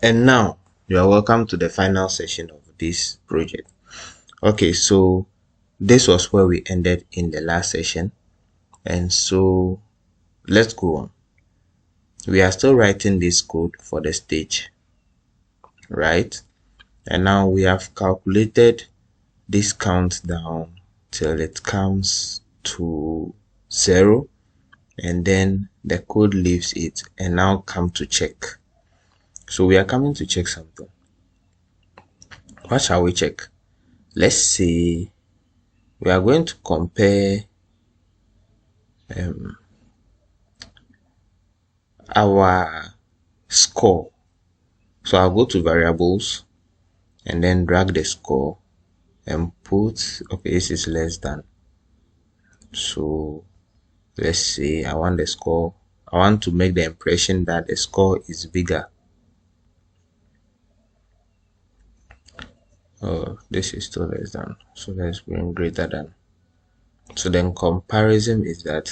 And now you are welcome to the final session of this project. Okay, so this was where we ended in the last session, and so let's go on. We are still writing this code for the stage, right? And now we have calculated this countdown till it comes to 0, and then the code leaves it and now come to check. So we are coming to check something. What shall we check? Let's say we are going to compare our score. So I'll go to variables and then drag the score and put, okay, this is less than. So let's say I want the score, I want to make the impression that the score is bigger. Oh, this is still less than, so let's bring greater than. So then comparison is that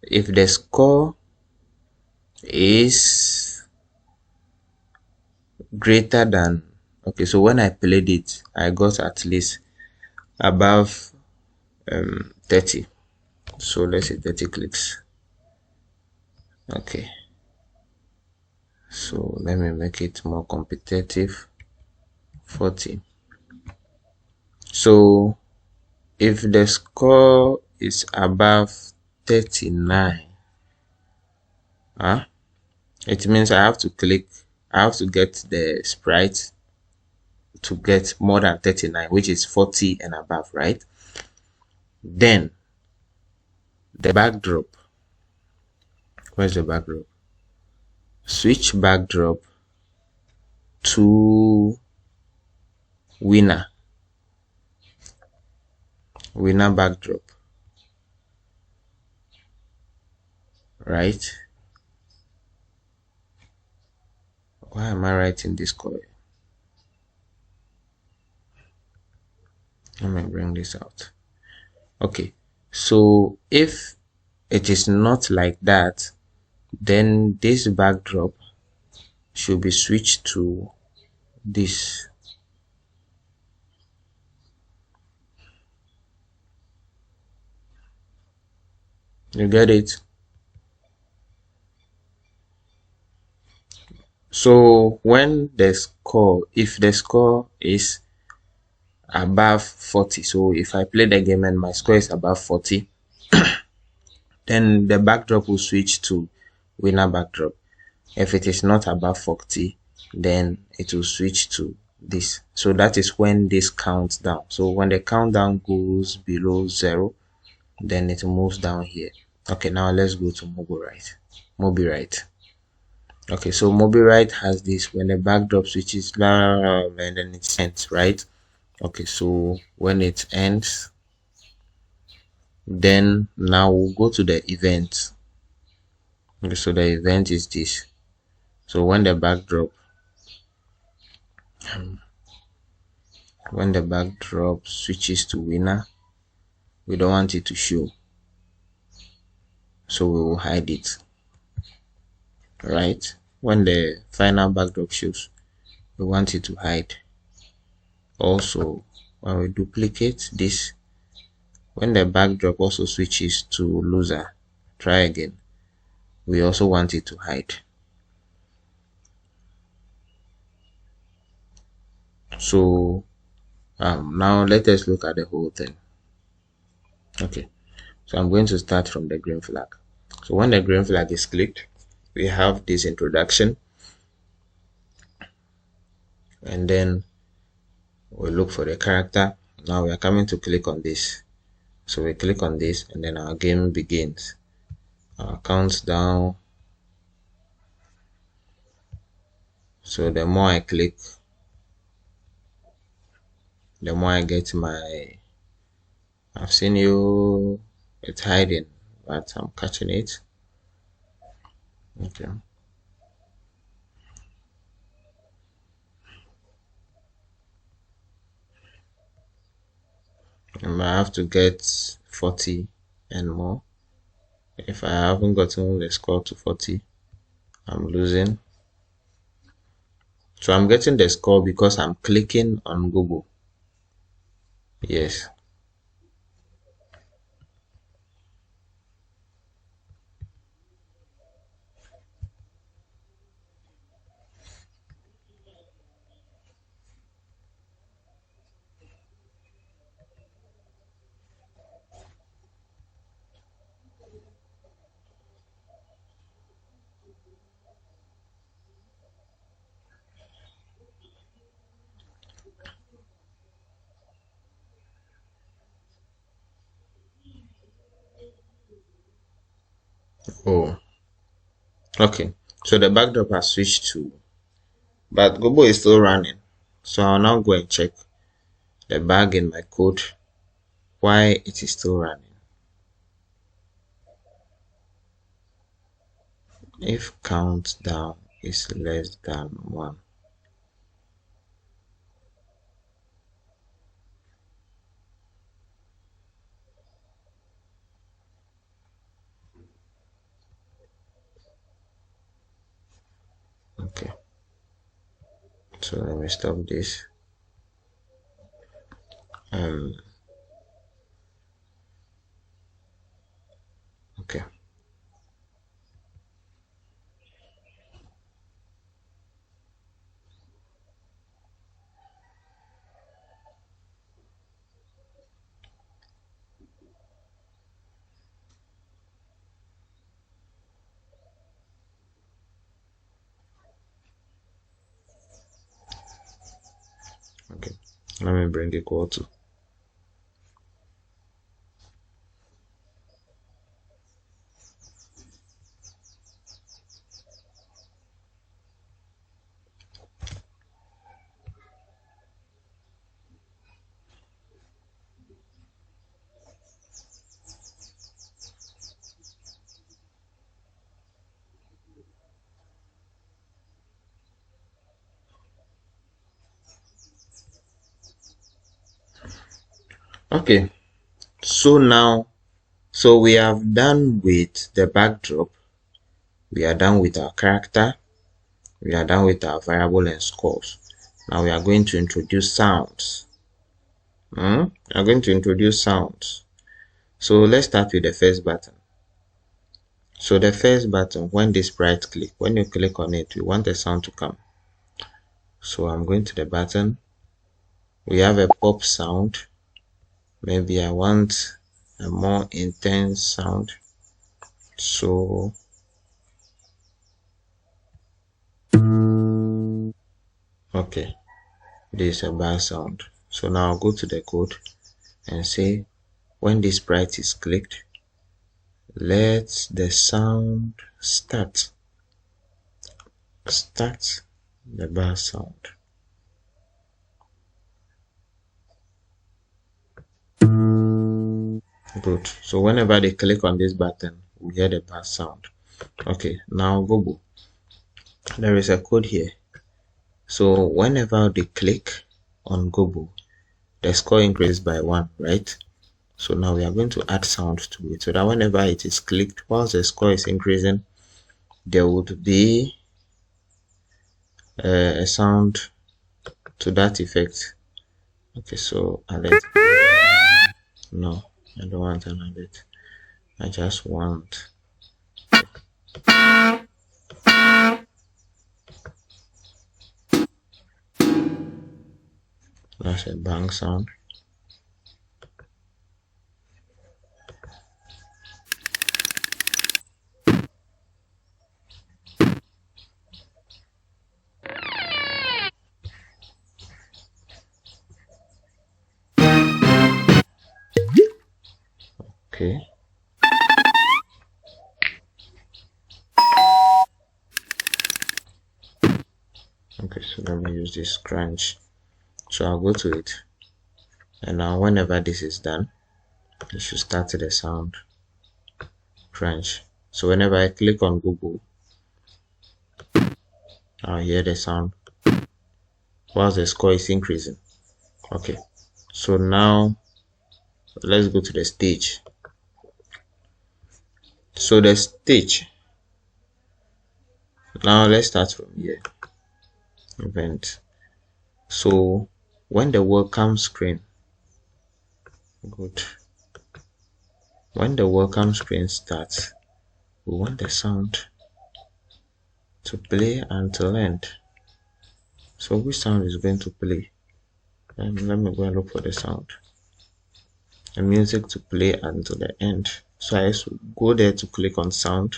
if the score is greater than, okay, so when I played it, I got at least above 30. So let's say 30 clicks. Okay, so let me make it more competitive. 40. So if the score is above 39, it means I have to get the sprite to get more than 39, which is 40 and above, right? Then the backdrop, where's the backdrop? Switch backdrop to winner backdrop, right? Why am I writing this code? Let me bring this out. Okay, so if it is not like that, then this backdrop should be switched to this. You get it? So when the score, if the score is above 40, so if I play the game and my score is above 40, then the backdrop will switch to winner backdrop. If it is not above 40, then it will switch to this. So that is when this counts down. So when the countdown goes below 0, then it moves down here. Okay, now let's go to MobiWrite. Okay, so MobiWrite has this: when the backdrop switches, blah, blah, blah, and then it ends, right? Okay, so when it ends, then now we'll go to the event. Okay, so the event is this. So when the backdrop switches to winner, we don't want it to show, so we will hide it, right? When the final backdrop shows, we want it to hide. Also, when we duplicate this, when the backdrop also switches to loser, try again, we also want it to hide. So now let us look at the whole thing. Okay, so I'm going to start from the green flag. So when the green flag is clicked, we have this introduction, and then we look for the character. Now we are coming to click on this. So we click on this, and then our game begins. Our countdown. So the more I click, the more I get my, I've seen you, it's hiding, but I'm catching it. Okay. And I have to get 40 and more. If I haven't gotten the score to 40, I'm losing. So I'm getting the score because I'm clicking on Gobo. Yes. Oh, okay. So the backdrop has switched to, but Gobo is still running. So I'll now go and check the bug in my code why it is still running. If countdown is less than 1. Okay. So let me stop this. Okay. Okay. Let me bring equal to. Okay. So now, so we have done with the backdrop. We are done with our character. We are done with our variable and scores. Now we are going to introduce sounds. We are going to introduce sounds. So let's start with the first button. So the first button, when this right click, when you click on it, we want the sound to come. So I'm going to the button. We have a pop sound. Maybe I want a more intense sound. So okay, this is a bass sound. So now I'll go to the code and say when this sprite is clicked, let the sound start the bass sound. Good. So whenever they click on this button, we hear the bass sound. Okay, now Gobo. There is a code here. So whenever they click on Gobo, the score increases by 1, right? So now we are going to add sound to it so that whenever it is clicked, whilst the score is increasing, there would be a sound to that effect. Okay, so alert. No, I don't want an alert. I just want that's a bang sound. Okay. Okay, so let me use this crunch. So I'll go to it. And now whenever this is done, you should start the sound crunch. So whenever I click on Google, I'll hear the sound whilst the score is increasing. Okay. So now let's go to the stage. So the stage. Now let's start from here. event. So when the welcome screen, good. When the welcome screen starts, we want the sound to play until end. So which sound is going to play? Let me go and look for the sound. The music to play until the end. So I go there to click on sound.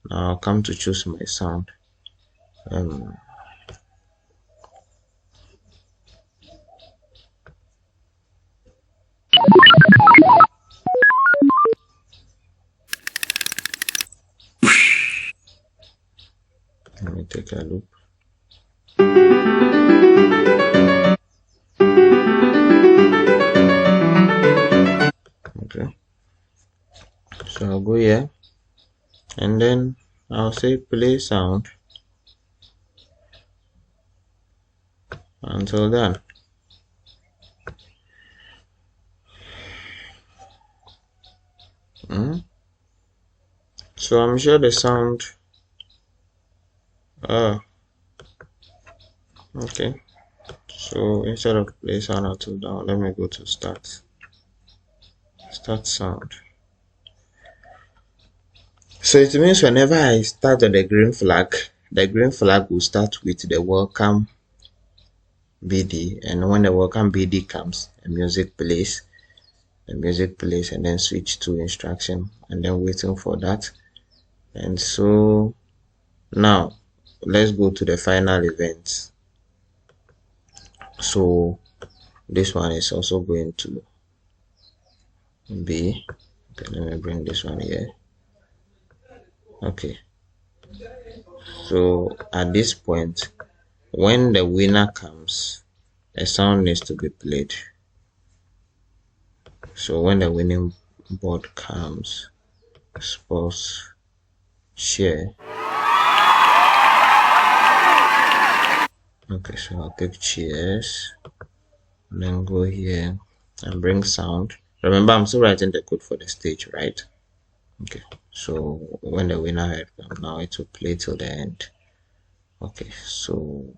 Now I'll come to choose my sound. Let me take a look. Okay. So I'll go here and then I'll say play sound until done. So I'm sure the sound okay. So instead of play sound until down, let me go to start sound. So it means whenever I start on the green flag will start with the welcome BD, and when the welcome BD comes, the music plays, and then switch to instruction, and then waiting for that. And so now let's go to the final event. So this one is also going to be, okay, let me bring this one here. Okay, so at this point, when the winner comes, a sound needs to be played. So when the winning board comes, suppose share. Okay, so I'll click cheers, and then go here and bring sound. Remember, I'm still writing the code for the stage, right? Okay, so when the winner had come, now it will play till the end. Okay, so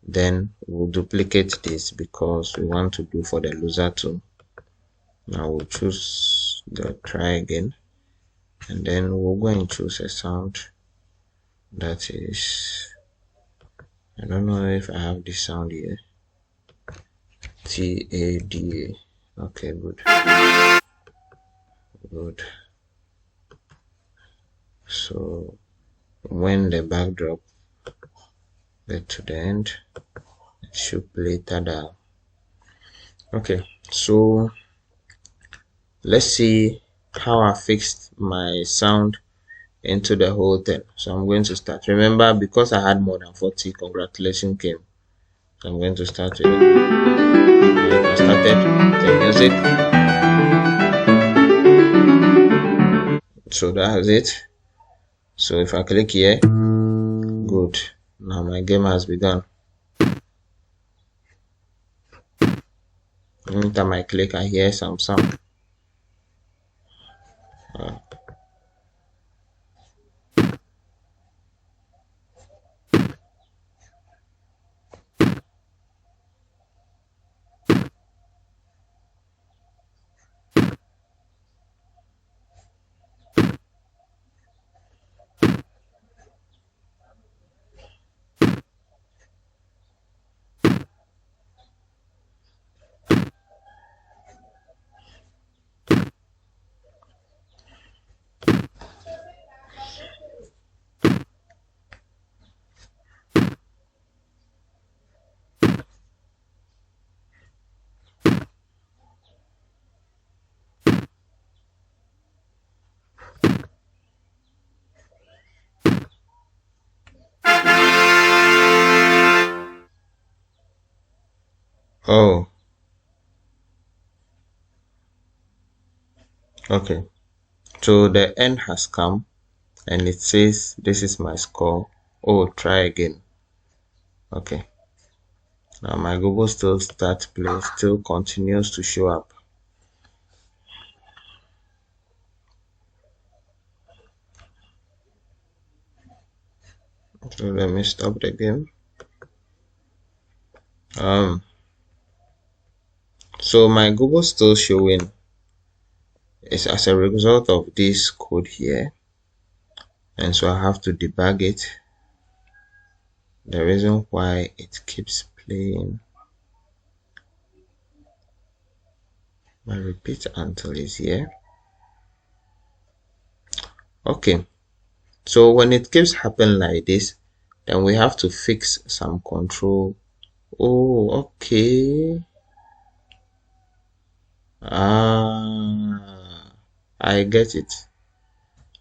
then we'll duplicate this because we want to do for the loser too. Now we'll choose the try again, and then we'll go and choose a sound that is, I don't know if I have this sound here, TADA. Okay, good. So when the backdrop get to the end, it should play tada. Okay, so let's see how I fixed my sound into the whole thing. So I'm going to start. Remember, because I had more than 40, congratulations came. So I'm going to start with it. I started the music. So that's it. So if I click here, good. Now my game has begun. Anytime I click, I hear some sound. Oh, okay. So the end has come and it says this is my score. Oh, try again. Okay. Now my Gobo still start play, still continues to show up. So let me stop the game. So my Google still showing is as a result of this code here, and so I have to debug it. The reason why it keeps playing, my repeat until is here. Okay, so when it keeps happening like this, then we have to fix some control. Oh, okay. I get it.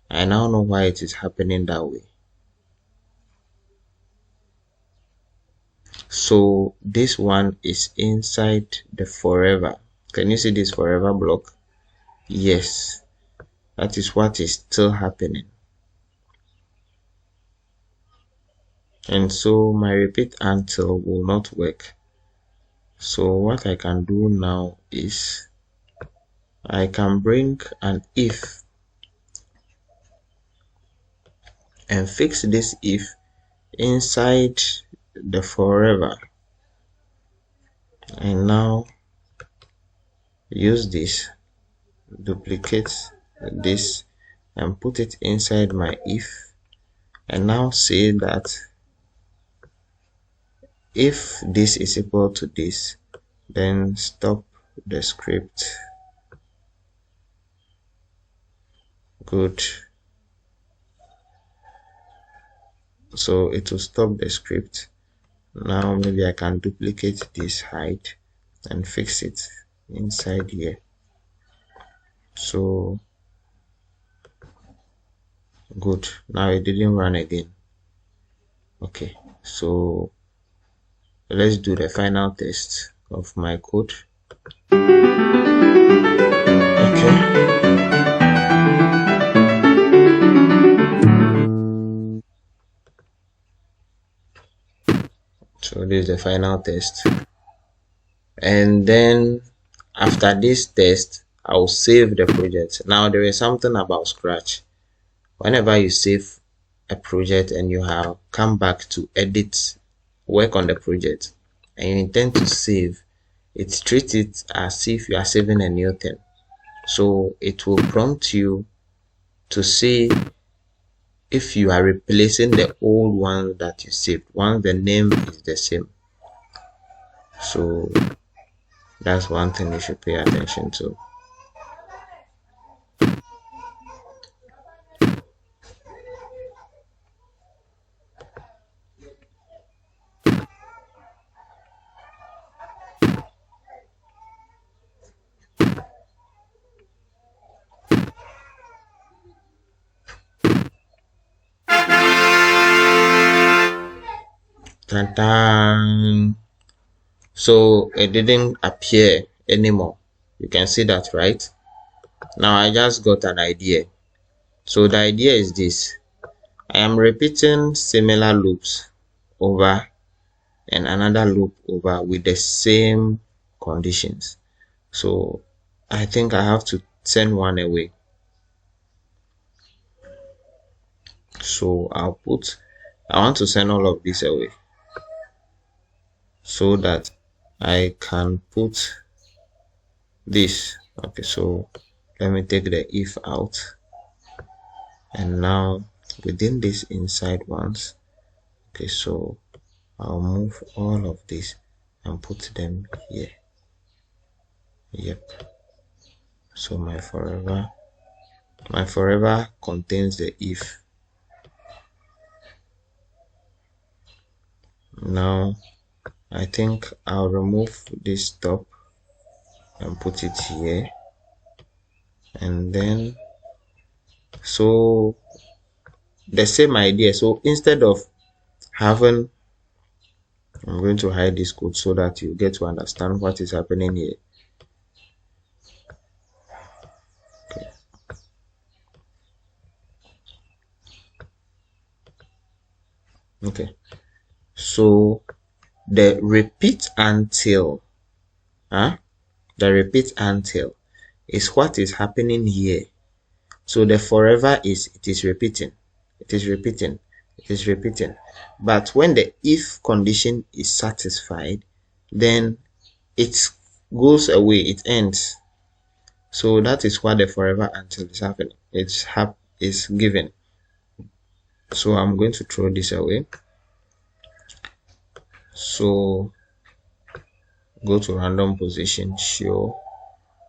I now know why it is happening that way. So this one is inside the forever. Can you see this forever block? Yes, that is what is still happening. And so my repeat until will not work. So what I can do now is I can bring an if and fix this if inside the forever, and now use this, duplicate this and put it inside my if, and now say that if this is equal to this, then stop the script. Good. So it will stop the script. Now maybe I can duplicate this height and fix it inside here. So good. Now it didn't run again. Okay, so let's do the final test of my code. Okay. So this is the final test. And then after this test, I'll save the project. Now there is something about Scratch. Whenever you save a project and you have come back to edit, work on the project, and you intend to save, it treats it as if you are saving a new thing. So it will prompt you to see if you are replacing the old one that you saved once the name is the same. So that's one thing you should pay attention to. Ta-da! So it didn't appear anymore. You can see that, right? Now I just got an idea. So the idea is this: I am repeating similar loops over and another loop over with the same conditions. So I think I have to send one away. So I want to send all of this away so that I can put this. Okay, so let me take the if out, and now within this inside ones, okay, so I'll move all of this and put them here. Yep. So my forever contains the if. Now I think I'll remove this top and put it here, and then so the same idea. So instead of having, I'm going to hide this code so that you get to understand what is happening here. Okay, so the repeat until is what is happening here. So the forever is it is repeating, but when the if condition is satisfied, then it goes away, it ends. So that is what the forever until is happening. It's given. So I'm going to throw this away. So go to random position, show,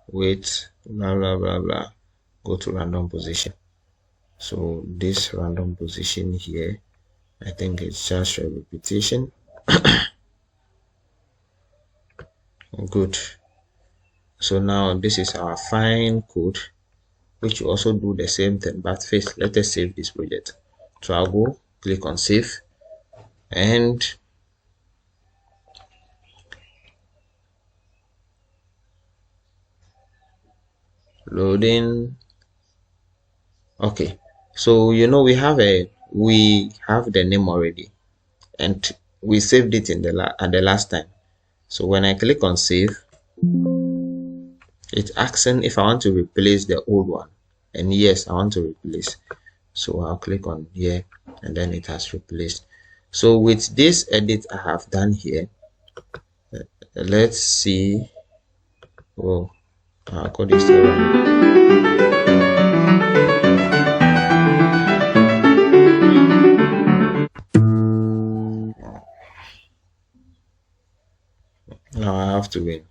wait, blah blah blah blah. Go to random position. So this random position here, I think it's just a repetition. Good. So now this is our fine code, which will also do the same thing. But first, let us save this project. So I'll go click on save and loading. Okay, so we have the name already, and we saved it at the last time. So when I click on save, it's asking if I want to replace the old one, and yes, I want to replace. So I'll click on here, and then it has replaced. So with this edit I have done here, let's see. Oh, our code is still running. Now I have to win.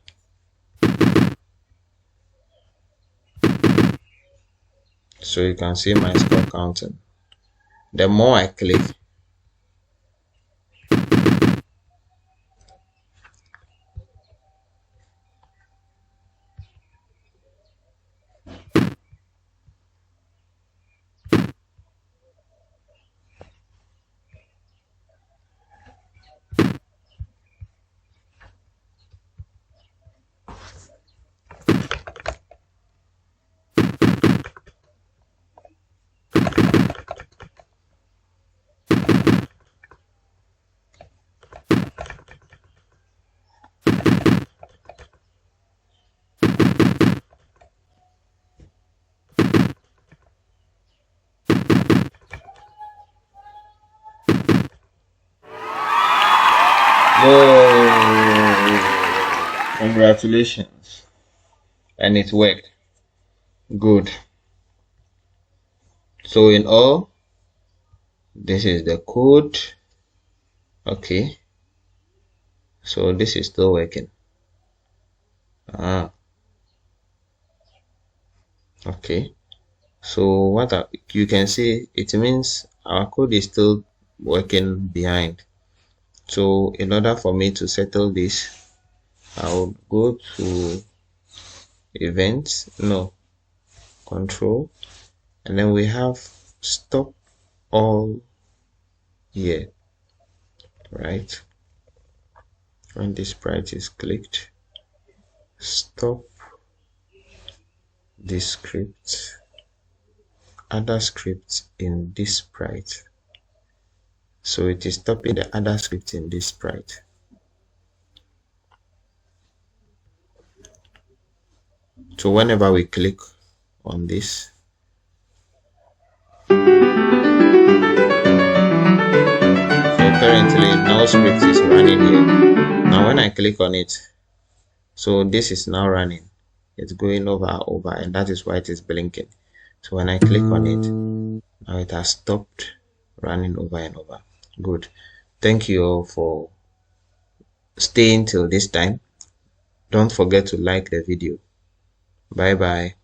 So you can see my score counting. The more I click, whoa, congratulations, and it worked. Good. So in all, this is the code. Okay, so this is still working. Okay, so you can see, it means our code is still working behind. So in order for me to settle this, I'll go to events, no, control, and then we have stop all here, right? When this sprite is clicked, stop this script, other scripts in this sprite. So it is stopping the other script in this sprite. So whenever we click on this, so currently no script is running here. Now when I click on it, so this is now running, it's going over, and that is why it is blinking. So when I click on it, now it has stopped running over and over. Good. Thank you all for staying till this time. Don't forget to like the video. Bye bye.